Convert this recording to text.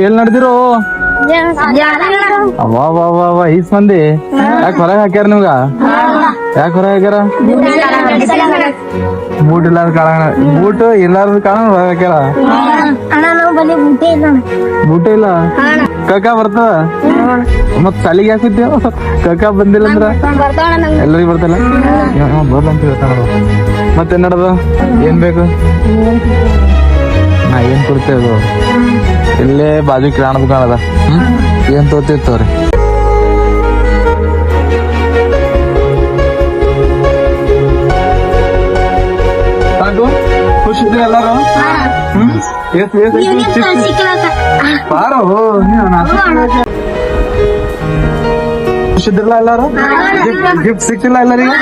L ನಡೆದಿರೋ ಅವಾ is ಮಂದಿ ಯಾಕೆ ಹೊರಗೆ ಹಾಕ್ಯಾರ ನಿಮ್ಗ? ಯಾಕೆ ಹೊರಗೆ ಹಾಕ್ಯಾರ? ಬೂಟ್ ಇಲ್ಲಾರ ಕಾರಣ, ಬೂಟ್ ಇಲ್ಲಾರ ಕಾರಣ ಹೊರಗೆ ಹಾಕ್ಯಾರ. ಬೂಟ ಇಲ್ಲ ಕಕ್ಕ ಬರ್ತದ ಮತ್ ಸಾಲಿಗೆ ಹಾಕಿದ್ದೇವ ಕಕ್ಕ ಬಂದಿಲ್ಲ ಅಂದ್ರ ಎಲ್ಲರಿಗೂ ಬರ್ತಲ್ಲ ಬರ್ಲಂತ ಹೇಳ್ತಾನ. ಮತ್ತೇನ್ ನಡದ? ಏನ್ ಬೇಕು? ನಾ ಏನ್ ಕೊಡ್ತೇವೆ ಇಲ್ಲೇ ಬಾಜು ಕಿರಾಣ ದುಕಾನ್ ಅದ. ಏನ್ ತೋತಿರ್ತವ್ರಿ? ಸಾಕು ಖುಷಿ ಇದ್ರಿ ಎಲ್ಲಾರು? ಬಾರೋ ಖುಷಿದ್ರಲ್ಲ ಎಲ್ಲಾರು? ಗಿಫ್ಟ್ ಸಿಕ್ತಿಲ್ಲ ಎಲ್ಲರಿಗೂ?